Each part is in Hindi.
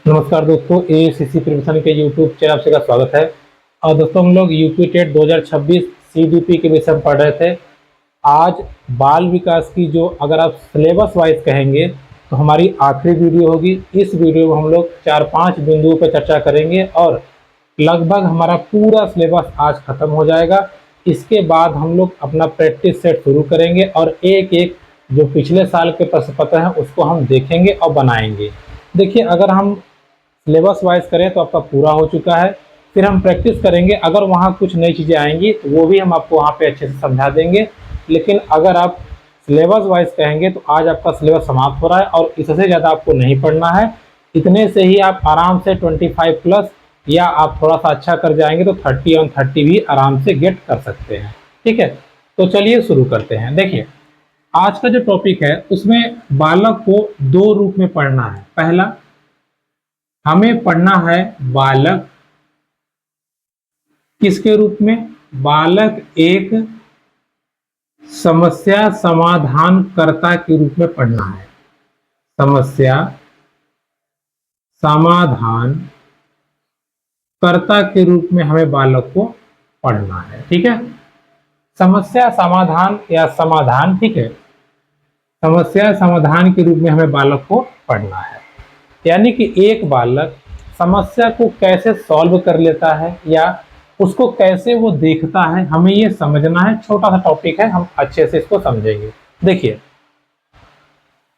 नमस्कार दोस्तों, एसीसी प्रिपरेशन के यूट्यूब चैनल आपसे का स्वागत है। और दोस्तों हम लोग यूपी टेट 2026 सीडीपी के विषय में पढ़ रहे थे। आज बाल विकास की जो अगर आप सिलेबस वाइज कहेंगे तो हमारी आखिरी वीडियो होगी। इस वीडियो में हम लोग 4-5 बिंदुओं पर चर्चा करेंगे और लगभग हमारा पूरा सिलेबस आज खत्म हो जाएगा। इसके बाद हम लोग अपना प्रैक्टिस सेट शुरू करेंगे और एक एक जो पिछले साल के प्रश्न पत्र हैं उसको हम देखेंगे और बनाएंगे। देखिए, अगर हम सिलेबस वाइज करें तो आपका पूरा हो चुका है। फिर हम प्रैक्टिस करेंगे, अगर वहाँ कुछ नई चीज़ें आएंगी तो वो भी हम आपको वहाँ पे अच्छे से समझा देंगे। लेकिन अगर आप सिलेबस वाइज कहेंगे तो आज आपका सिलेबस समाप्त हो रहा है और इससे ज़्यादा आपको नहीं पढ़ना है। इतने से ही आप आराम से 25 प्लस या आप थोड़ा सा अच्छा कर जाएंगे तो 30 और 30 भी आराम से गेट कर सकते हैं। ठीक है, तो चलिए शुरू करते हैं। देखिए, आज का जो टॉपिक है उसमें बालक को दो रूप में पढ़ना है। पहला, हमें पढ़ना है बालक किसके रूप में? बालक एक समस्या समाधान कर्ता के रूप में पढ़ना है। समस्या समाधान कर्ता के रूप में हमें बालक को पढ़ना है। ठीक है, समस्या समाधान या समाधान, ठीक है, समस्या समाधान के रूप में हमें बालक को पढ़ना है। यानी कि एक बालक समस्या को कैसे सॉल्व कर लेता है या उसको कैसे वो देखता है, हमें ये समझना है। छोटा सा टॉपिक है, हम अच्छे से इसको समझेंगे। देखिए,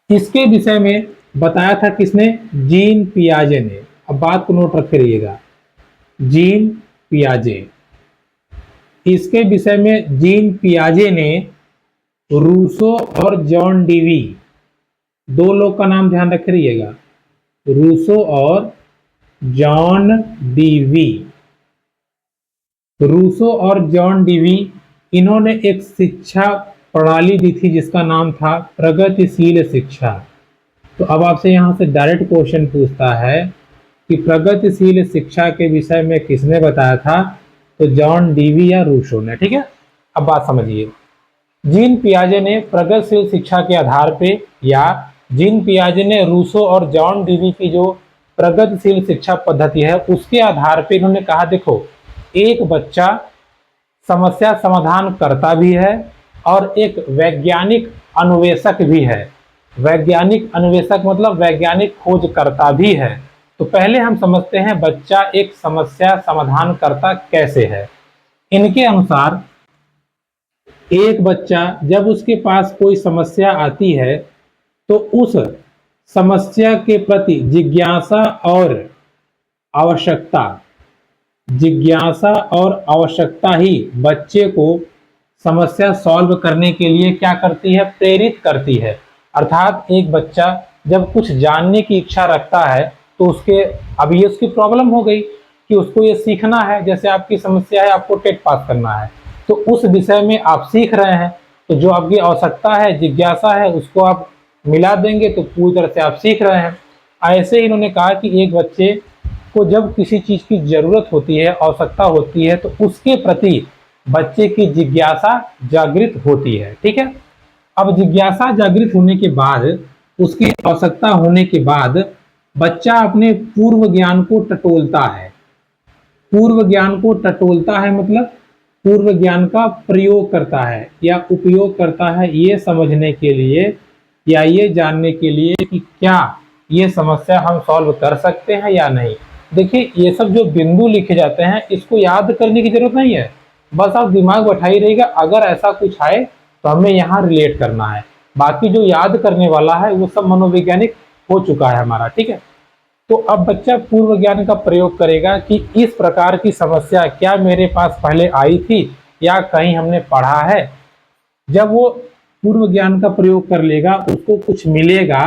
इसके विषय में बताया था किसने? जीन पियाजे ने। अब बात को नोट रखे रहिएगा, जीन पियाजे। इसके विषय में जीन पियाजे ने रूसो और जॉन डीवी, दो लोग का नाम ध्यान रखे रहिएगा, रूसो और जॉन डीवी। रूसो और जॉन डीवी, इन्होंने एक शिक्षा प्रणाली दी थी जिसका नाम था प्रगतिशील शिक्षा। तो अब आपसे यहां से डायरेक्ट क्वेश्चन पूछता है कि प्रगतिशील शिक्षा के विषय में किसने बताया था? तो जॉन डीवी या रूसो ने। ठीक है, अब बात समझिए। जीन पियाजे ने प्रगतिशील शिक्षा के आधार पे या जीन पियाजे ने रूसो और जॉन डीवी की जो प्रगतिशील शिक्षा पद्धति है उसके आधार पे इन्होंने कहा, देखो, एक बच्चा समस्या समाधान करता भी है और एक वैज्ञानिक अन्वेषक भी है। वैज्ञानिक अन्वेषक मतलब वैज्ञानिक खोज करता भी है। तो पहले हम समझते हैं बच्चा एक समस्या समाधान करता कैसे है। इनके अनुसार एक बच्चा जब उसके पास कोई समस्या आती है तो उस समस्या के प्रति जिज्ञासा और आवश्यकता ही बच्चे को समस्या सॉल्व करने के लिए क्या करती है? प्रेरित करती है। अर्थात एक बच्चा जब कुछ जानने की इच्छा रखता है तो अभी ये उसकी प्रॉब्लम हो गई कि उसको ये सीखना है। जैसे आपकी समस्या है, आपको टेट पास करना है, तो उस विषय में आप सीख रहे हैं, तो जो आपकी आवश्यकता है, जिज्ञासा है, उसको आप मिला देंगे तो पूरी तरह से आप सीख रहे हैं। ऐसे ही इन्होंने कहा कि एक बच्चे को जब किसी चीज की जरूरत होती है, आवश्यकता होती है, तो उसके प्रति बच्चे की जिज्ञासा जागृत होती है। ठीक है, अब जिज्ञासा जागृत होने के बाद, उसकी आवश्यकता होने के बाद बच्चा अपने पूर्व ज्ञान को टटोलता है। पूर्व ज्ञान को टटोलता है मतलब पूर्व ज्ञान का प्रयोग करता है या उपयोग करता है, ये समझने के लिए या ये जानने के लिए कि क्या ये समस्या हम सॉल्व कर सकते हैं या नहीं। देखिए, ये सब जो बिंदु लिखे जाते हैं इसको याद करने की जरूरत नहीं है, बस आप दिमाग बैठाई रहेगा। अगर ऐसा कुछ आए तो हमें यहाँ रिलेट करना है। बाकी जो याद करने वाला है वो सब मनोवैज्ञानिक हो चुका है हमारा। ठीक है, तो अब बच्चा पूर्व ज्ञान का प्रयोग करेगा कि इस प्रकार की समस्या क्या मेरे पास पहले आई थी या कहीं हमने पढ़ा है। जब वो पूर्व ज्ञान का प्रयोग कर लेगा, उसको कुछ मिलेगा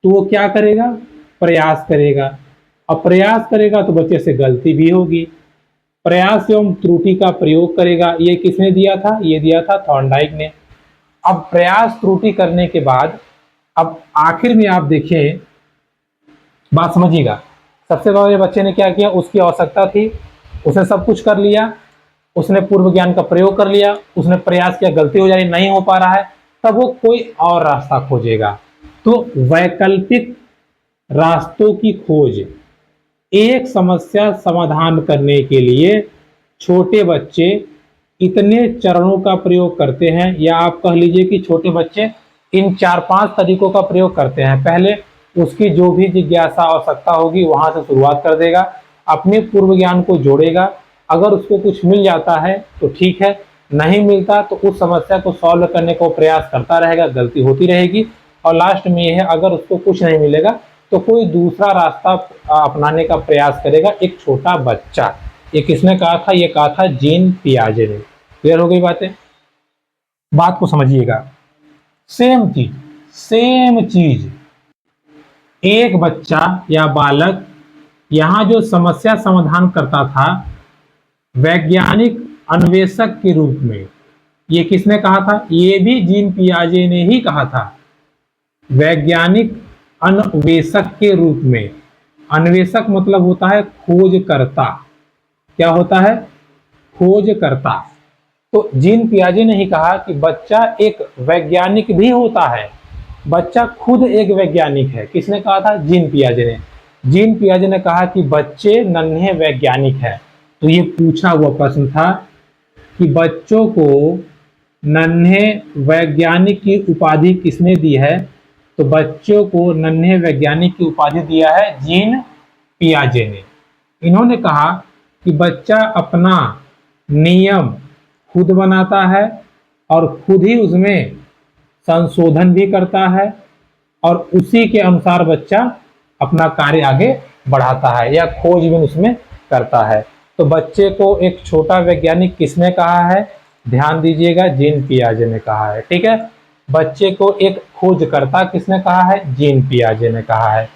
तो वो क्या करेगा? प्रयास करेगा। अब प्रयास करेगा तो बच्चे से गलती भी होगी। प्रयास एवं त्रुटि का प्रयोग करेगा। ये किसने दिया था? ये दिया था थॉर्नडाइक ने। अब प्रयास त्रुटि करने के बाद अब आखिर में आप देखें, बात समझिएगा। सबसे पहले बच्चे ने क्या किया? उसकी आवश्यकता थी, उसने सब कुछ कर लिया, उसने पूर्व ज्ञान का प्रयोग कर लिया, उसने प्रयास किया, गलती हो जा रही, नहीं हो पा रहा है, तब वो कोई और रास्ता खोजेगा। तो वैकल्पिक रास्तों की खोज एक समस्या समाधान करने के लिए छोटे बच्चे इतने चरणों का प्रयोग करते हैं, या आप कह लीजिए कि छोटे बच्चे इन 4-5 तरीकों का प्रयोग करते हैं। पहले उसकी जो भी जिज्ञासा आवश्यकता होगी वहां से शुरुआत कर देगा, अपने पूर्व ज्ञान को जोड़ेगा, अगर उसको कुछ मिल जाता है तो ठीक है, नहीं मिलता तो उस समस्या को सॉल्व करने को प्रयास करता रहेगा, गलती होती रहेगी, और लास्ट में यह है अगर उसको कुछ नहीं मिलेगा तो कोई दूसरा रास्ता अपनाने का प्रयास करेगा एक छोटा बच्चा। ये किसने कहा था? ये कहा था जीन पियाजे ने। क्लियर हो गई बातें? बात को समझिएगा। सेम चीज एक बच्चा या बालक यहां जो समस्या समाधान करता था वैज्ञानिक अन्वेषक के रूप में, ये किसने कहा था? ये भी जीन पियाजे ने ही कहा था। वैज्ञानिक अन्वेषक के रूप में, अन्वेषक मतलब होता है खोजकर्ता। क्या होता है? खोजकर्ता। तो जीन पियाजे ने ही कहा कि बच्चा एक वैज्ञानिक भी होता है, बच्चा खुद एक वैज्ञानिक है। किसने कहा था? जीन पियाजे ने। जीन पियाजे ने कहा कि बच्चे नन्हे वैज्ञानिक हैं। तो ये पूछा हुआ प्रश्न था कि बच्चों को नन्हे वैज्ञानिक की उपाधि किसने दी है? तो बच्चों को नन्हे वैज्ञानिक की उपाधि दिया है जीन पियाजे ने। इन्होंने कहा कि बच्चा अपना नियम खुद बनाता है और खुद ही उसमें संशोधन भी करता है, और उसी के अनुसार बच्चा अपना कार्य आगे बढ़ाता है या खोज भी उसमें करता है। तो बच्चे को एक छोटा वैज्ञानिक किसने कहा है? ध्यान दीजिएगा, जीन पियाजे ने कहा है। ठीक है, बच्चे को एक खोजकर्ता किसने कहा है? जीन पियाजे ने कहा है।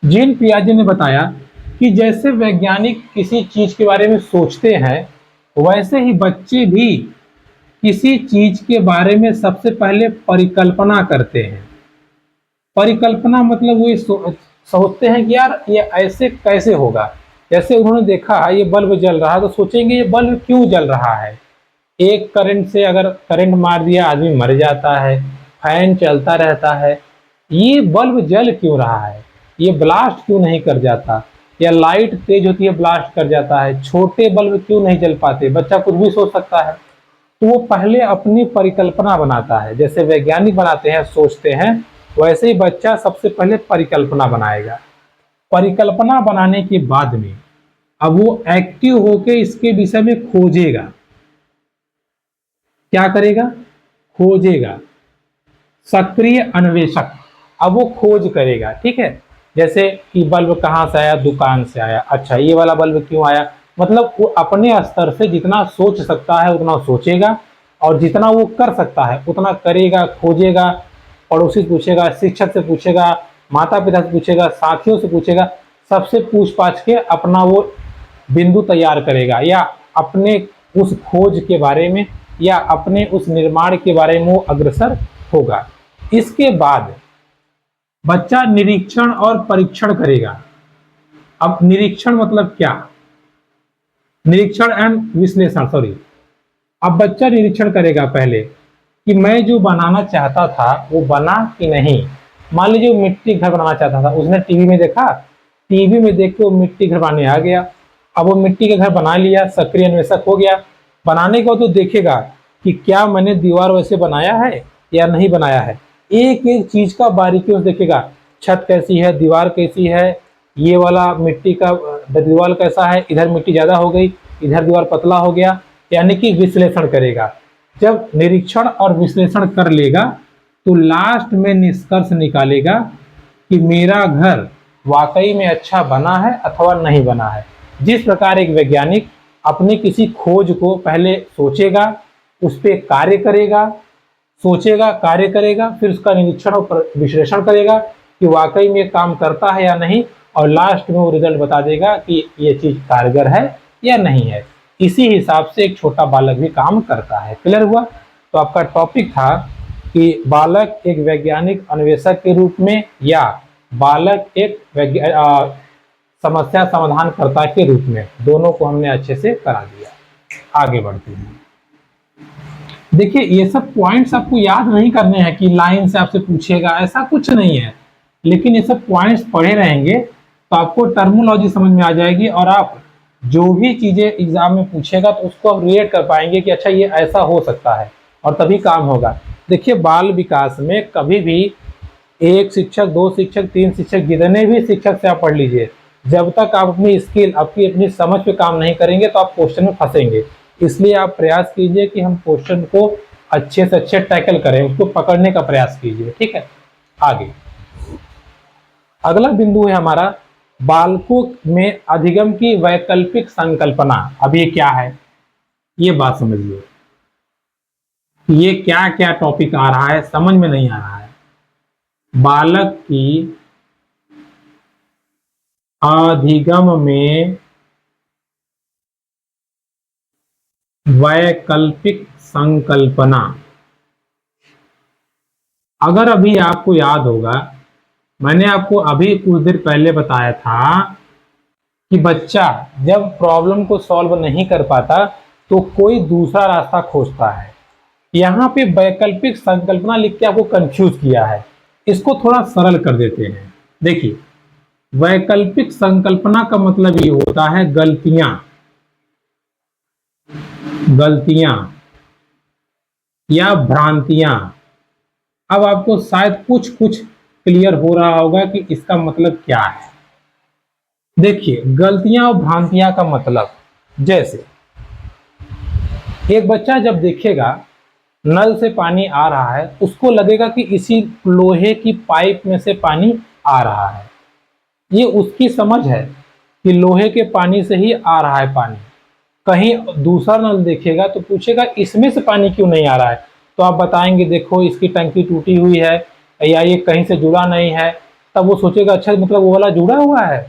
जीन पियाजे ने बताया कि जैसे वैज्ञानिक किसी चीज के बारे में सोचते हैं वैसे ही बच्चे भी किसी चीज के बारे में सबसे पहले परिकल्पना करते हैं। परिकल्पना मतलब वो सोचते हैं कि यार ये ऐसे कैसे होगा। जैसे उन्होंने देखा ये बल्ब जल रहा है तो सोचेंगे ये बल्ब क्यों जल रहा है। एक करंट से अगर करंट मार दिया आदमी मर जाता है, फैन चलता रहता है, ये बल्ब जल क्यों रहा है, ये ब्लास्ट क्यों नहीं कर जाता, या लाइट तेज होती है ब्लास्ट कर जाता है, छोटे बल्ब क्यों नहीं जल पाते। बच्चा कुछ भी सोच सकता है। तो वो पहले अपनी परिकल्पना बनाता है, जैसे वैज्ञानिक बनाते हैं सोचते हैं, वैसे ही बच्चा सबसे पहले परिकल्पना बनाएगा। परिकल्पना बनाने के बाद में अब वो एक्टिव होके इसके विषय में खोजेगा। क्या करेगा? खोजेगा। सक्रिय अन्वेषक। अब वो खोज करेगा। ठीक है, जैसे कि बल्ब कहाँ से आया? दुकान से आया। अच्छा, ये वाला बल्ब क्यों आया? मतलब वो अपने स्तर से जितना सोच सकता है उतना सोचेगा, और जितना वो कर सकता है उतना करेगा, खोजेगा, पड़ोसी से पूछेगा, शिक्षक से पूछेगा, माता पिता से पूछेगा, साथियों से पूछेगा, सबसे पूछ पाछ के अपना वो बिंदु तैयार करेगा, या अपने उस खोज के बारे में या अपने उस निर्माण के बारे में वो अग्रसर होगा। इसके बाद बच्चा निरीक्षण और परीक्षण करेगा। अब निरीक्षण मतलब क्या? निरीक्षण एंड विश्लेषण, सॉरी। अब बच्चा निरीक्षण करेगा पहले कि मैं जो बनाना चाहता था वो बना कि नहीं। मान लीजिए वो मिट्टी घर बनाना चाहता था, उसने टीवी में देखा, टीवी में देख के वो मिट्टी घर बनाने आ गया। अब वो मिट्टी का घर बना लिया, सक्रिय अन्वेषक हो गया। बनाने को तो देखेगा कि क्या मैंने दीवार वैसे बनाया है या नहीं बनाया है, एक एक चीज का बारीकियों से देखेगा। छत कैसी है, दीवार कैसी है, ये वाला मिट्टी का दीवार कैसा है, इधर मिट्टी ज्यादा हो गई, इधर दीवार पतला हो गया, यानी कि विश्लेषण करेगा। जब निरीक्षण और विश्लेषण कर लेगा तो लास्ट में निष्कर्ष निकालेगा कि मेरा घर वाकई में अच्छा बना है अथवा नहीं बना है। जिस प्रकार एक वैज्ञानिक अपनी किसी खोज को पहले सोचेगा, उस पर कार्य करेगा, सोचेगा, कार्य करेगा, फिर उसका निरीक्षण और विश्लेषण करेगा कि वाकई में काम करता है या नहीं, और लास्ट में वो रिजल्ट बता देगा कि ये चीज कारगर है या नहीं है। इसी हिसाब से एक छोटा बालक भी काम करता है। क्लियर हुआ? तो आपका टॉपिक था कि बालक एक वैज्ञानिक अन्वेषक के रूप में या बालक एक समस्या समाधानकर्ता के रूप में, दोनों को हमने अच्छे से करा दिया। आगे बढ़ते हैं। देखिए ये सब पॉइंट्स आपको याद नहीं करने हैं कि लाइन से आपसे पूछेगा, ऐसा कुछ नहीं है, लेकिन ये सब पॉइंट्स पढ़े रहेंगे तो आपको टर्मिनोलॉजी समझ में आ जाएगी और आप जो भी चीजें एग्जाम में पूछेगा तो उसको आप रिलेट कर पाएंगे कि अच्छा ये ऐसा हो सकता है, और तभी काम होगा। देखिए, बाल विकास में कभी भी एक शिक्षक, दो शिक्षक, तीन शिक्षक, जितने भी शिक्षक से आप पढ़ लीजिए, जब तक आप अपनी स्किल, आपकी अपनी समझ पे काम नहीं करेंगे तो आप क्वेश्चन में फंसेंगे। इसलिए आप प्रयास कीजिए कि हम क्वेश्चन को अच्छे से अच्छे टैकल करें, उसको पकड़ने का प्रयास कीजिए। ठीक है, आगे अगला बिंदु है हमारा बालकों में अधिगम की वैकल्पिक संकल्पना। अब ये क्या है, ये बात समझिए, ये क्या क्या टॉपिक आ रहा है, समझ में नहीं आ रहा है। बालक की अधिगम में वैकल्पिक संकल्पना। अगर अभी आपको याद होगा, मैंने आपको अभी कुछ देर पहले बताया था कि बच्चा जब प्रॉब्लम को सॉल्व नहीं कर पाता तो कोई दूसरा रास्ता खोजता है। यहाँ पे वैकल्पिक संकल्पना लिख के आपको कंफ्यूज किया है, इसको थोड़ा सरल कर देते हैं। देखिए, वैकल्पिक संकल्पना का मतलब ये होता है गलतियां, गलतियां या भ्रांतियां। अब आपको शायद कुछ कुछ क्लियर हो रहा होगा कि इसका मतलब क्या है। देखिए, गलतियां और भ्रांतियां का मतलब, जैसे एक बच्चा जब देखेगा नल से पानी आ रहा है, उसको लगेगा कि इसी लोहे की पाइप में से पानी आ रहा है। ये उसकी समझ है कि लोहे के पानी से ही आ रहा है पानी। कहीं दूसरा नल देखेगा तो पूछेगा इसमें से पानी क्यों नहीं आ रहा है, तो आप बताएंगे देखो इसकी टंकी टूटी हुई है या ये कहीं से जुड़ा नहीं है। तब वो सोचेगा अच्छा मतलब वो वाला जुड़ा हुआ है,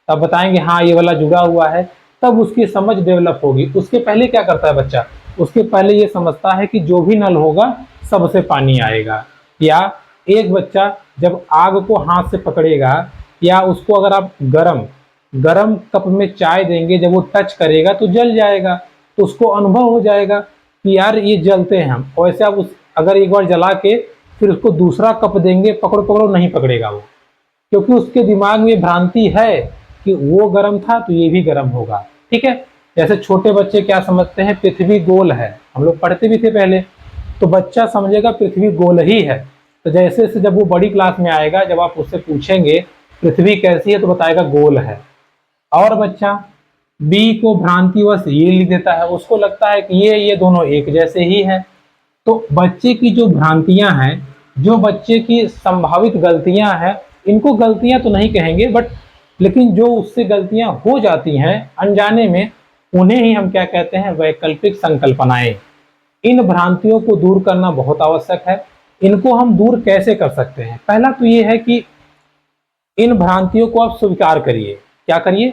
तब बताएंगे हाँ ये वाला जुड़ा हुआ है। तब उसकी समझ डेवलप होगी। उसके पहले क्या करता है बच्चा, उसके पहले ये समझता है कि जो भी नल होगा सबसे पानी आएगा। या एक बच्चा जब आग को हाथ से पकड़ेगा या उसको अगर आप गरम गरम कप में चाय देंगे, जब वो टच करेगा तो जल जाएगा, तो उसको अनुभव हो जाएगा कि यार ये जलते हैं हम। वैसे आप उस अगर एक बार जला के फिर उसको दूसरा कप देंगे, पकड़ो पकड़ो नहीं पकड़ेगा वो, क्योंकि उसके दिमाग में भ्रांति है कि वो गर्म था तो ये भी गर्म होगा। ठीक है, जैसे छोटे बच्चे क्या समझते हैं, पृथ्वी गोल है, हम लोग पढ़ते भी थे पहले, तो बच्चा समझेगा पृथ्वी गोल ही है। तो जैसे जैसे जब वो बड़ी क्लास में आएगा, जब आप उससे पूछेंगे पृथ्वी कैसी है तो बताएगा गोल है। और बच्चा बी को भ्रांतिवश ये लिख देता है, उसको लगता है कि ये दोनों एक जैसे ही है। तो बच्चे की जो भ्रांतियां हैं, जो बच्चे की संभावित गलतियां हैं, इनको गलतियां तो नहीं कहेंगे बट लेकिन जो उससे गलतियां हो जाती हैं अनजाने में, उन्हें ही हम क्या कहते हैं, वैकल्पिक संकल्पनाएं। इन भ्रांतियों को दूर करना बहुत आवश्यक है। इनको हम दूर कैसे कर सकते हैं, पहला तो ये है कि इन भ्रांतियों को आप स्वीकार करिए। क्या करिए,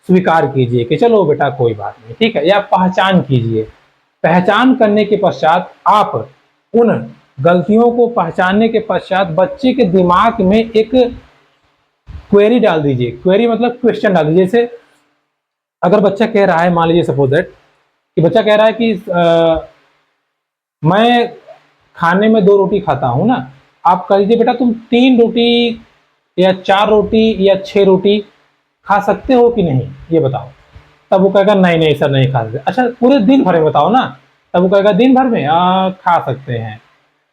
स्वीकार कीजिए कि चलो बेटा कोई बात नहीं, ठीक है, या पहचान कीजिए। पहचान करने के पश्चात आप उन गलतियों को पहचानने के पश्चात बच्चे के दिमाग में एक क्वेरी डाल दीजिए। क्वेरी मतलब क्वेश्चन डाल दीजिए। जैसे अगर बच्चा कह रहा है, मान लीजिए सपोज दैट कि बच्चा कह रहा है कि मैं खाने में 2 रोटी खाता हूं ना, आप कह दीजिए बेटा तुम 3 रोटी या 4 रोटी या 6 रोटी खा सकते हो कि नहीं, ये बताओ। तब वो कहेगा नहीं नहीं सर नहीं खा सकते। अच्छा पूरे दिन भर में बताओ ना, तब वो कहेगा दिन भर में खा सकते हैं,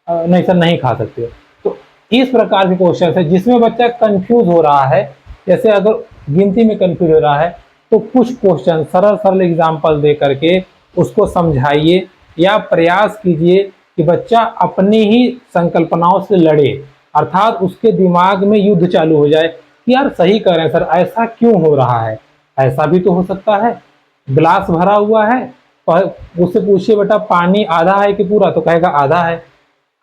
नहीं सर नहीं खा सकते। तो इस प्रकार के क्वेश्चन है जिसमें बच्चा कंफ्यूज हो रहा है। जैसे अगर गिनती में कंफ्यूज हो रहा है तो कुछ क्वेश्चन सरल सरल एग्जाम्पल दे करके उसको समझाइए, या प्रयास कीजिए कि बच्चा अपनी ही संकल्पनाओं से लड़े, अर्थात उसके दिमाग में युद्ध चालू हो जाए कि यार सही कह रहे हैं सर, ऐसा क्यों हो रहा है, ऐसा भी तो हो सकता है। ग्लास भरा हुआ है, उससे पूछिए बेटा पानी आधा है कि पूरा, तो कहेगा आधा है।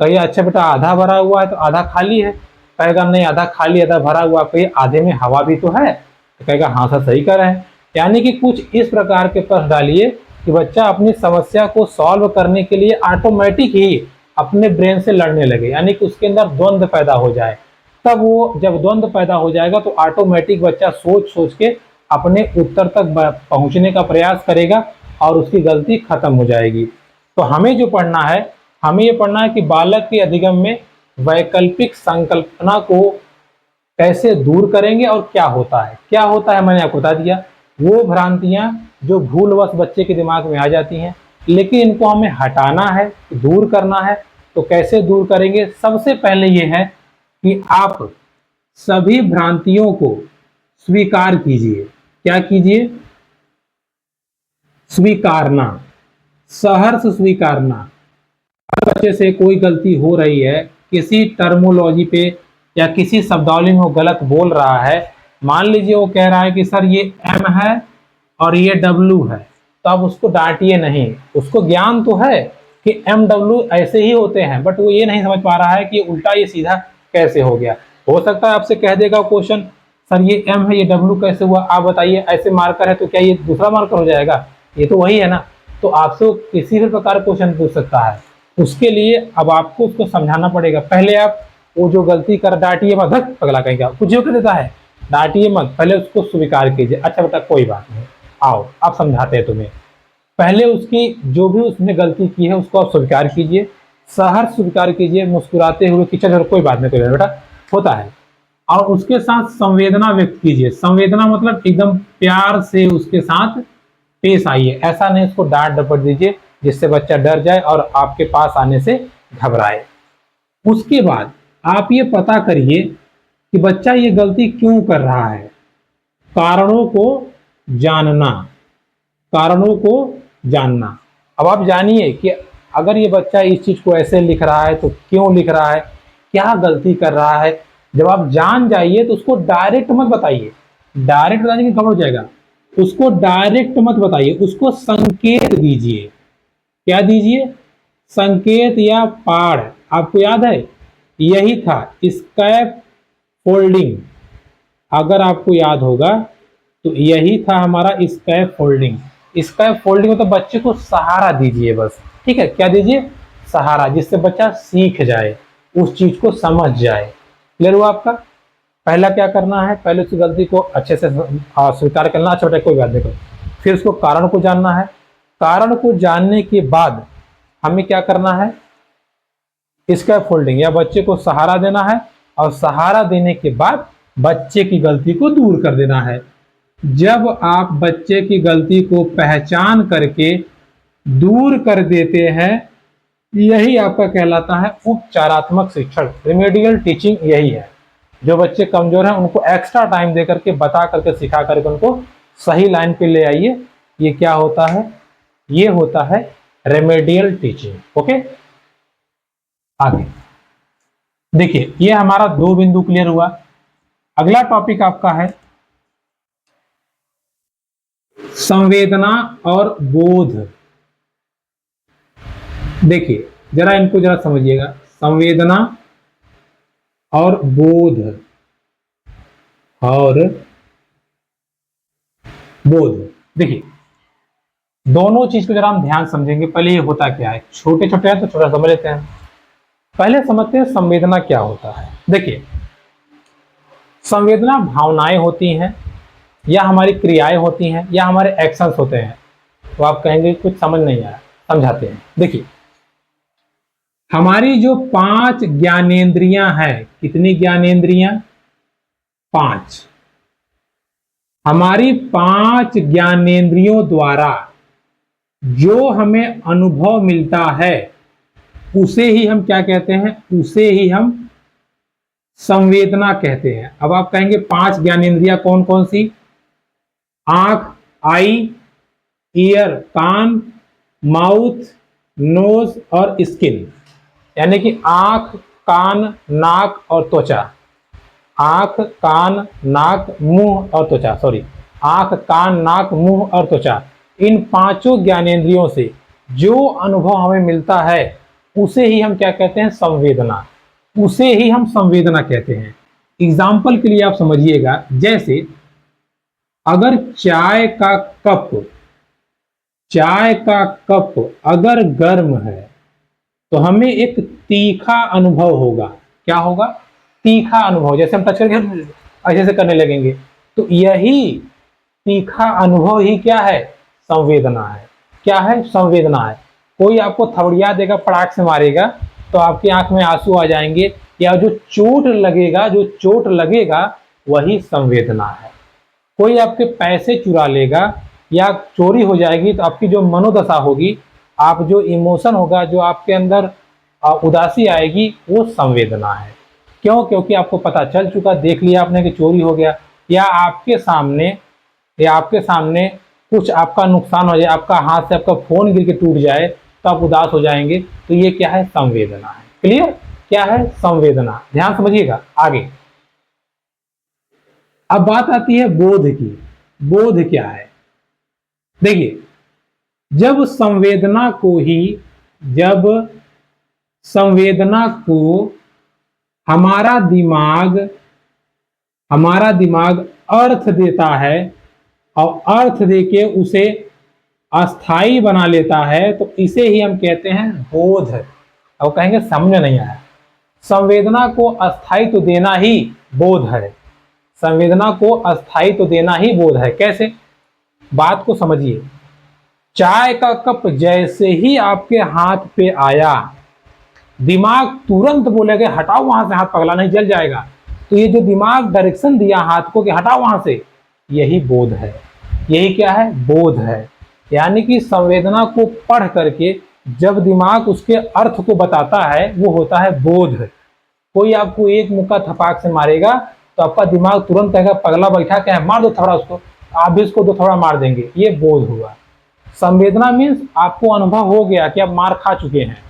कहिए अच्छा बेटा आधा भरा हुआ है तो आधा खाली है, कहेगा नहीं आधा खाली आधा भरा हुआ। कहिए आधे में हवा भी तो है, तो कहेगा हाँ सर सही कर रहे हैं। यानी कि कुछ इस प्रकार के प्रश्न डालिए कि बच्चा अपनी समस्या को सॉल्व करने के लिए ऑटोमेटिक ही अपने ब्रेन से लड़ने लगे, यानी कि उसके अंदर द्वंद्व पैदा हो जाए। तब वो जब द्वंद्व पैदा हो जाएगा तो ऑटोमेटिक बच्चा सोच सोच के अपने उत्तर तक पहुंचने का प्रयास करेगा और उसकी गलती खत्म हो जाएगी। तो हमें जो पढ़ना है, हमें ये पढ़ना है कि बालक के अधिगम में वैकल्पिक संकल्पना को कैसे दूर करेंगे और क्या होता है। क्या होता है मैंने आपको बता दिया, वो भ्रांतियां जो भूलवश बच्चे के दिमाग में आ जाती हैं, लेकिन इनको हमें हटाना है, दूर करना है। तो कैसे दूर करेंगे? सबसे पहले ये है कि आप सभी भ्रांतियों को स्वीकार कीजिए। क्या कीजिए? स्वीकारना, सहर्ष स्वीकारना। अगर बच्चे से कोई गलती हो रही है, किसी टर्मोलॉजी पे या किसी शब्दावली में वो गलत बोल रहा है, मान लीजिए वो कह रहा है कि सर ये M है और ये W है, तो आप उसको डांटिए नहीं। उसको ज्ञान तो है कि MW ऐसे ही होते हैं, बट वो ये नहीं समझ पा रहा है कि उल्टा ये सीधा कैसे हो गया। हो सकता है आपसे कह देगा क्वेश्चन, सर ये M है ये W कैसे हुआ, आप बताइए। ऐसे मार्कर है तो क्या ये दूसरा मार्कर हो जाएगा? ये तो वही है ना। तो आपसे वो किसी भी प्रकार क्वेश्चन पूछ सकता है। उसके लिए अब आपको उसको समझाना पड़ेगा। पहले आप वो जो गलती कर, डांटिए मत, धक पगला कहेगा, कुछ जो कर देता है, डांटिए मत, पहले उसको स्वीकार कीजिए। अच्छा बेटा कोई बात नहीं, आओ आप समझाते हैं तुम्हें। पहले उसकी जो भी उसने गलती की है उसको आप स्वीकार कीजिए, सहर्ष स्वीकार कीजिए, मुस्कुराते हुए कि चलो कोई बात नहीं, कोई बात बेटा होता है। और उसके साथ संवेदना व्यक्त कीजिए। संवेदना मतलब एकदम प्यार से उसके साथ पेश आइए। ऐसा नहीं उसको डांट डपट दीजिए जिससे बच्चा डर जाए और आपके पास आने से घबराए। उसके बाद आप ये पता करिए कि बच्चा ये गलती क्यों कर रहा है। कारणों को जानना, कारणों को जानना। अब आप जानिए कि अगर ये बच्चा इस चीज को ऐसे लिख रहा है तो क्यों लिख रहा है, क्या गलती कर रहा है। जब आप जान जाइए तो उसको डायरेक्ट मत बताइए। डायरेक्ट बताने की खबर हो जाएगा। उसको डायरेक्ट मत बताइए, उसको संकेत दीजिए। क्या दीजिए? संकेत या पाठ। आपको याद है यही था स्कैप फोल्डिंग। अगर आपको याद होगा तो यही था हमारा स्कैप फोल्डिंग। स्कैप फोल्डिंग मतलब बच्चे को सहारा दीजिए बस। ठीक है, क्या दीजिए? सहारा, जिससे बच्चा सीख जाए, उस चीज को समझ जाए। क्लियर हुआ आपका? पहला क्या करना है, पहले उस गलती को अच्छे से स्वीकार करना। अच्छा बेटा कोई बात नहीं। फिर उसको कारण को जानना है। कारण को जानने के बाद हमें क्या करना है? स्कैप फोल्डिंग या बच्चे को सहारा देना है, और सहारा देने के बाद बच्चे की गलती को दूर कर देना है। जब आप बच्चे की गलती को पहचान करके दूर कर देते हैं, यही आपका कहलाता है उपचारात्मक शिक्षण। रिमेडियल टीचिंग यही है। जो बच्चे कमजोर हैं उनको एक्स्ट्रा टाइम दे करके, बता करके, सिखा करके उनको सही लाइन पे ले आइए। ये क्या होता है? ये होता है रेमेडियल टीचिंग। ओके, आगे देखिए, ये हमारा 2 बिंदु क्लियर हुआ। अगला टॉपिक आपका है संवेदना और बोध। देखिए जरा इनको जरा समझिएगा, संवेदना और बोध और बोध। देखिए दोनों चीज को जरा हम ध्यान समझेंगे। पहले ये होता क्या है, छोटे छोटे हैं तो छोटा समझ लेते हैं। पहले समझते हैं संवेदना क्या होता है। देखिए संवेदना भावनाएं होती हैं, या हमारी क्रियाएं होती हैं, या हमारे एक्शंस होते हैं। तो आप कहेंगे कुछ समझ नहीं आया, समझाते हैं। देखिए हमारी जो 5 ज्ञानेंद्रियां हैं, कितनी ज्ञानेंद्रियां? 5। हमारी 5 ज्ञानेंद्रियों द्वारा जो हमें अनुभव मिलता है उसे ही हम क्या कहते हैं? उसे ही हम संवेदना कहते हैं। अब आप कहेंगे 5 ज्ञानेंद्रियां कौन कौन सी? आंख, आई, ईयर कान, माउथ, नोज और स्किन। यानी कि आंख, कान, नाक और त्वचा। आंख, कान, नाक, मुंह और त्वचा, सॉरी, आंख, कान, नाक, मुंह और त्वचा। इन 5 ज्ञानेंद्रियों से जो अनुभव हमें मिलता है उसे ही हम क्या कहते हैं? संवेदना। उसे ही हम संवेदना कहते हैं। एग्जाम्पल के लिए आप समझिएगा, जैसे अगर चाय का कप अगर गर्म है तो हमें एक तीखा अनुभव होगा। क्या होगा? तीखा अनुभव। जैसे हम टच करके ऐसे से करने लगेंगे तो यही तीखा अनुभव ही क्या है? संवेदना है। क्या है? संवेदना है। कोई आपको थवड़िया देगा, पड़ाक से मारेगा तो आपकी आंख में आंसू आ जाएंगे, या जो चोट लगेगा वही संवेदना है। कोई आपके पैसे चुरा लेगा या चोरी हो जाएगी तो आपकी जो मनोदशा होगी, आप जो इमोशन होगा, जो आपके अंदर उदासी आएगी, वो संवेदना है। क्यों? क्योंकि आपको पता चल चुका, देख लिया आपने कि चोरी हो गया, या आपके सामने कुछ आपका नुकसान हो जाए, आपका हाथ से आपका फोन गिर के टूट जाए तो आप उदास हो जाएंगे। तो ये क्या है? संवेदना है। क्लियर? क्या है? संवेदना। ध्यान समझिएगा आगे। अब बात आती है बोध की। बोध क्या है? देखिए, जब संवेदना को हमारा दिमाग अर्थ देता है और अर्थ देके उसे अस्थाई बना लेता है, तो इसे ही हम कहते हैं बोध। अब कहेंगे समझ नहीं आया। संवेदना को अस्थाई तो देना ही बोध है। संवेदना को अस्थाई तो देना ही बोध है। कैसे? बात को समझिए। चाय का कप जैसे ही आपके हाथ पे आया, दिमाग तुरंत बोलेगा हटाओ वहां से हाथ, पगला नहीं जल जाएगा। तो ये जो दिमाग डायरेक्शन दिया हाथ को कि हटाओ वहां से, यही बोध है। यही क्या है? बोध है। यानी कि संवेदना को पढ़ करके जब दिमाग उसके अर्थ को बताता है, वो होता है बोध। कोई आपको एक मुक्का थपाक से मारेगा तो आपका दिमाग तुरंत कहेगा पगला बैठा क्या है, मार दो थोड़ा उसको। आप भी उसको दो थोड़ा मार देंगे। ये बोध हुआ। संवेदना मीन्स आपको अनुभव हो गया कि आप मार खा चुके हैं।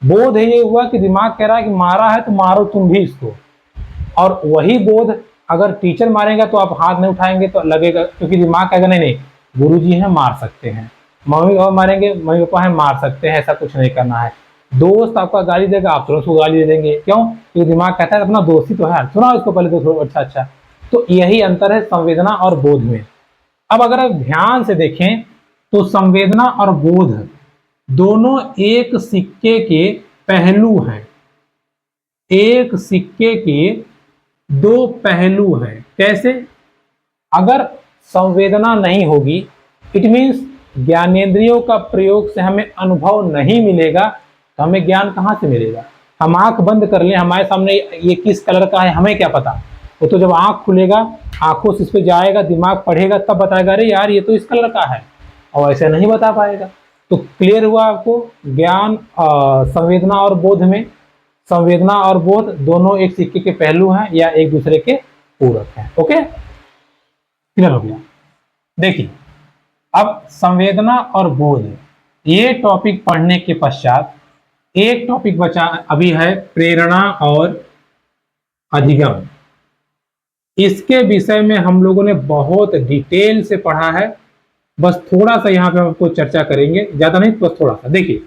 बोध ये हुआ कि दिमाग कह रहा है कि मारा है तो मारो तुम भी इसको। और वही बोध अगर टीचर मारेगा तो आप हाथ नहीं उठाएंगे तो लगेगा, क्योंकि दिमाग कहेगा नहीं नहीं गुरुजी हैं मार सकते हैं, मम्मी पापा मारेंगे, मम्मी पापा हैं मार सकते हैं, ऐसा कुछ नहीं करना है। दोस्त आपका गाली देगा, आप तुरंत उसको गाली दे देंगे। क्यों? क्योंकि दिमाग कहता है अपना दोस्त ही तो है, सुना इसको पहले तो थोड़ा अच्छा। तो यही अंतर है संवेदना और बोध में। अब अगर आप ध्यान से देखें तो संवेदना और बोध दोनों एक सिक्के के पहलू हैं। एक सिक्के के दो पहलू हैं। कैसे? अगर संवेदना नहीं होगी, इट मीन्स ज्ञानेंद्रियों का प्रयोग से हमें अनुभव नहीं मिलेगा, तो हमें ज्ञान कहां से मिलेगा? हम आंख बंद कर लें, हमारे सामने ये किस कलर का है, हमें क्या पता? वो तो जब आंख खुलेगा, आंखों से इस पे जाएगा, दिमाग पढ़ेगा, तब बताएगा अरे यार ये तो इस कलर का है, और ऐसे नहीं बता पाएगा। तो क्लियर हुआ आपको ज्ञान संवेदना और बोध में? संवेदना और बोध दोनों एक सिक्के के पहलू हैं या एक दूसरे के पूरक हैं। ओके, क्लियर हो गया? देखिए, अब संवेदना और बोध ये टॉपिक पढ़ने के पश्चात एक टॉपिक बचा अभी है, प्रेरणा और अधिगम। इसके विषय में हम लोगों ने बहुत डिटेल से पढ़ा है, बस थोड़ा सा यहां पे हम आपको चर्चा करेंगे, ज्यादा नहीं, बस थोड़ा सा। देखिए,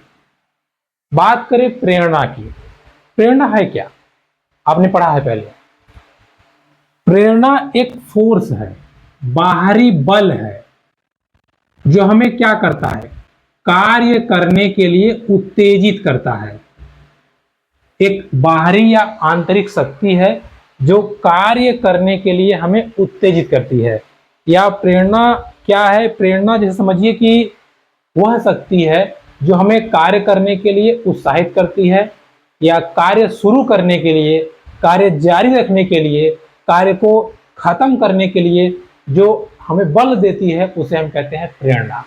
बात करें प्रेरणा की। प्रेरणा है क्या? आपने पढ़ा है पहले। प्रेरणा एक फोर्स है, बाहरी बल है, जो हमें क्या करता है? कार्य करने के लिए उत्तेजित करता है। एक बाहरी या आंतरिक शक्ति है जो कार्य करने के लिए हमें उत्तेजित करती है। या प्रेरणा क्या है? प्रेरणा जैसे समझिए कि वह शक्ति है जो हमें कार्य करने के लिए उत्साहित करती है, या कार्य शुरू करने के लिए, कार्य जारी रखने के लिए, कार्य को खत्म करने के लिए जो हमें बल देती है, उसे हम कहते हैं प्रेरणा,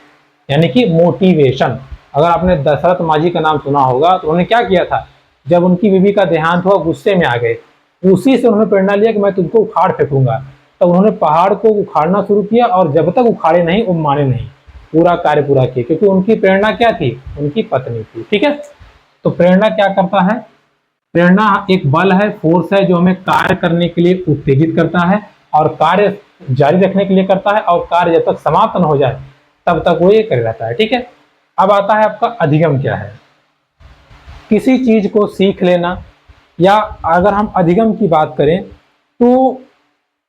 यानी कि मोटिवेशन। अगर आपने दशरथ माझी का नाम सुना होगा तो उन्होंने क्या किया था? जब उनकी बीवी का देहांत हुआ, गुस्से में आ गए, उसी से उन्होंने प्रेरणा लिया कि मैं तुमको उखाड़ फेंकूंगा। तो उन्होंने पहाड़ को उखाड़ना शुरू किया, और जब तक उखाड़े नहीं वो माने नहीं, पूरा कार्य पूरा किया, क्योंकि उनकी प्रेरणा क्या थी? उनकी पत्नी थी। ठीक है, तो प्रेरणा क्या करता है? प्रेरणा एक बल है, फोर्स है, जो हमें कार्य करने के लिए उत्तेजित करता है और कार्य जारी रखने के लिए करता है, और कार्य जब तक समाप्त न हो जाए तब तक वो ये कर रहता है। ठीक है, अब आता है आपका अधिगम क्या है? किसी चीज को सीख लेना, या अगर हम अधिगम की बात करें तो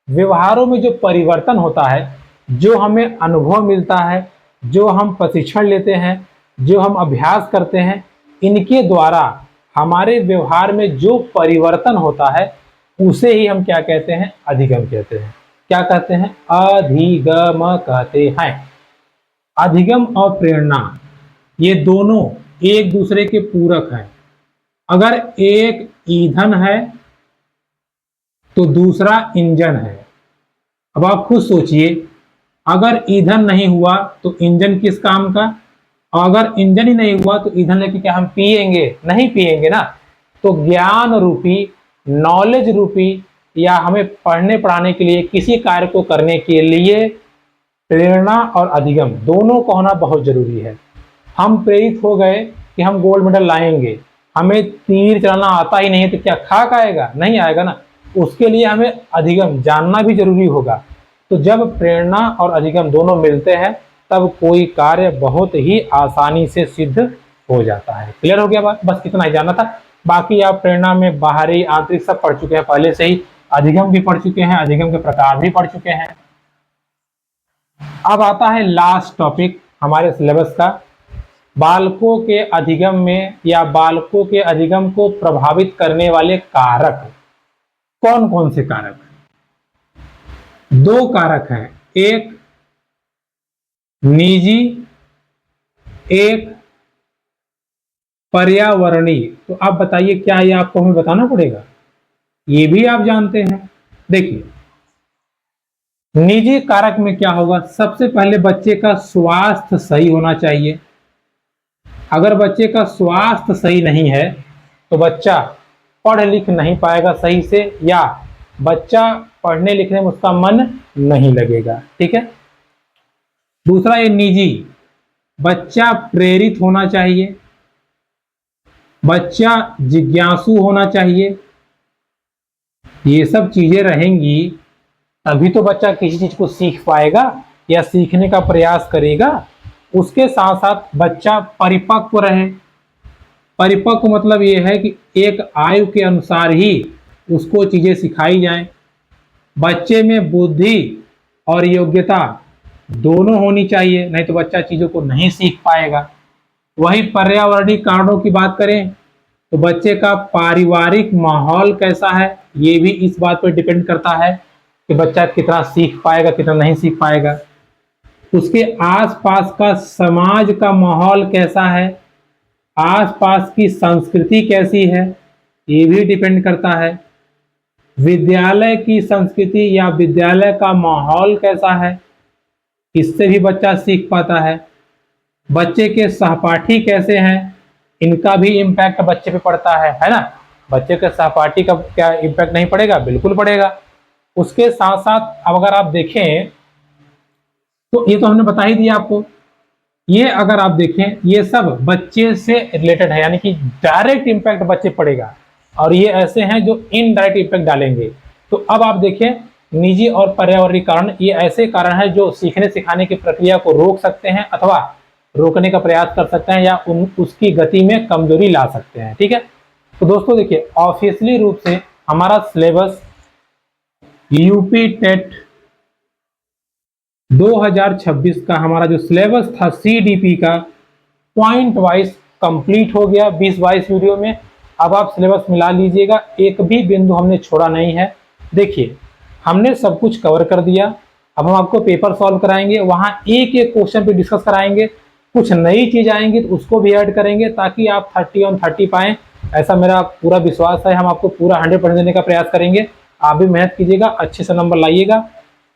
व्यवहारों में जो परिवर्तन होता है, जो हमें अनुभव मिलता है, जो हम प्रशिक्षण लेते हैं, जो हम अभ्यास करते हैं, इनके द्वारा हमारे व्यवहार में जो परिवर्तन होता है, उसे ही हम क्या कहते हैं? अधिगम कहते हैं। क्या कहते हैं? अधिगम कहते हैं। अधिगम और प्रेरणा ये दोनों एक दूसरे के पूरक हैं। अगर एक ईंधन है तो दूसरा इंजन है। अब आप खुद सोचिए, अगर ईंधन नहीं हुआ तो इंजन किस काम का, और अगर इंजन ही नहीं हुआ तो ईंधन लेके क्या हम पिएंगे? नहीं पिएंगे ना। तो ज्ञान रूपी, नॉलेज रूपी, या हमें पढ़ने पढ़ाने के लिए, किसी कार्य को करने के लिए प्रेरणा और अधिगम दोनों को होना बहुत जरूरी है। हम प्रेरित हो गए कि हम गोल्ड मेडल लाएंगे, हमें तीर चलाना आता ही नहीं है, तो क्या खाक आएगा? नहीं आएगा ना। उसके लिए हमें अधिगम जानना भी जरूरी होगा। तो जब प्रेरणा और अधिगम दोनों मिलते हैं तब कोई कार्य बहुत ही आसानी से सिद्ध हो जाता है। क्लियर हो गया बात? बस इतना ही जानना था। बाकी आप प्रेरणा में बाहरी आंतरिक सब पढ़ चुके हैं पहले से ही, अधिगम भी पढ़ चुके हैं, अधिगम के प्रकार भी पढ़ चुके हैं। अब आता है लास्ट टॉपिक हमारे सिलेबस का, बालकों के अधिगम में या बालकों के अधिगम को प्रभावित करने वाले कारक। कौन कौन से कारक? दो कारक हैं, एक निजी, एक पर्यावरणीय। तो आप बताइए, क्या ये आपको हमें बताना पड़ेगा? ये भी आप जानते हैं। देखिए, निजी कारक में क्या होगा? सबसे पहले बच्चे का स्वास्थ्य सही होना चाहिए। अगर बच्चे का स्वास्थ्य सही नहीं है तो बच्चा पढ़ लिख नहीं पाएगा सही से, या बच्चा पढ़ने लिखने में उसका मन नहीं लगेगा। ठीक है। दूसरा, ये निजी, बच्चा प्रेरित होना चाहिए, बच्चा जिज्ञासु होना चाहिए। ये सब चीजें रहेंगी तभी तो बच्चा किसी चीज को सीख पाएगा या सीखने का प्रयास करेगा। उसके साथ साथ बच्चा परिपक्व रहे। परिपक्व मतलब ये है कि एक आयु के अनुसार ही उसको चीजें सिखाई जाएं। बच्चे में बुद्धि और योग्यता दोनों होनी चाहिए, नहीं तो बच्चा चीजों को नहीं सीख पाएगा। वही पर्यावरणीय कारणों की बात करें तो बच्चे का पारिवारिक माहौल कैसा है, ये भी इस बात पर डिपेंड करता है कि बच्चा कितना सीख पाएगा, कितना नहीं सीख पाएगा। उसके आसपास का समाज का माहौल कैसा है, आसपास की संस्कृति कैसी है, ये भी डिपेंड करता है। विद्यालय की संस्कृति या विद्यालय का माहौल कैसा है, इससे भी बच्चा सीख पाता है। बच्चे के सहपाठी कैसे हैं, इनका भी इम्पैक्ट बच्चे पे पड़ता है ना। बच्चे के सहपाठी का क्या इम्पैक्ट नहीं पड़ेगा? बिल्कुल पड़ेगा। उसके साथ साथ अब अगर आप देखें तो ये तो हमने बता ही दिया आपको, ये अगर आप देखें ये सब बच्चे से रिलेटेड है, यानी कि डायरेक्ट इम्पैक्ट बच्चे पड़ेगा, और ये ऐसे हैं जो इनडायरेक्ट इम्पैक्ट डालेंगे। तो अब आप देखें, निजी और पर्यावरणीय कारण, ये ऐसे कारण हैं जो सीखने सिखाने की प्रक्रिया को रोक सकते हैं अथवा रोकने का प्रयास कर सकते हैं, या उसकी गति में कमजोरी ला सकते हैं। ठीक है। तो दोस्तों देखिए, ऑफिशियली रूप से हमारा सिलेबस यूपी टेट 2026 का हमारा जो सिलेबस था सीडीपी का, पॉइंट वाइज कंप्लीट हो गया 20-22 वीडियो में। अब आप सिलेबस मिला लीजिएगा, एक भी बिंदु हमने छोड़ा नहीं है। देखिए, हमने सब कुछ कवर कर दिया। अब हम आपको पेपर सॉल्व कराएंगे, वहां एक एक क्वेश्चन पे डिस्कस कराएंगे। कुछ नई चीज आएंगी तो उसको भी ऐड करेंगे ताकि आप 30 on 30 पाएं, ऐसा मेरा पूरा विश्वास है। हम आपको पूरा 100% देने का प्रयास करेंगे। आप भी मेहनत कीजिएगा, अच्छे से नंबर लाइएगा।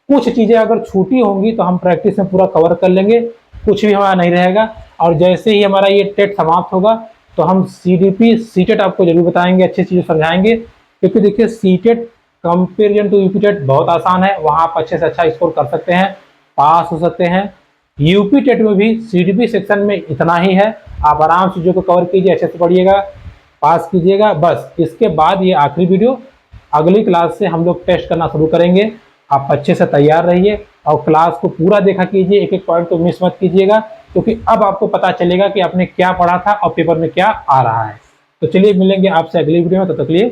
कुछ चीजें अगर छूटी होंगी तो हम प्रैक्टिस में पूरा कवर कर लेंगे, कुछ भी हमारा नहीं रहेगा। और जैसे ही हमारा ये टेट समाप्त होगा तो हम सीडीपी सीटेट आपको जरूर बताएंगे, अच्छी चीजें समझाएंगे। क्योंकि देखिए, CTET comparison to UP TET बहुत आसान है, वहां आप अच्छे से अच्छा स्कोर कर सकते हैं, पास हो सकते हैं। यूपी टेट में भी सीडीपी सेक्शन में इतना ही है, आप आराम से चीजों को कवर कीजिए, अच्छे से पढ़िएगा, पास कीजिएगा। बस इसके बाद ये आखिरी वीडियो, अगली क्लास से हम लोग टेस्ट करना शुरू करेंगे। आप अच्छे से तैयार रहिए और क्लास को पूरा देखा कीजिए, एक एक पॉइंट को मिस मत कीजिएगा, क्योंकि अब आपको पता चलेगा कि आपने क्या पढ़ा था और पेपर में क्या आ रहा है। तो चलिए मिलेंगे आपसे अगली वीडियो में, तब तक के लिए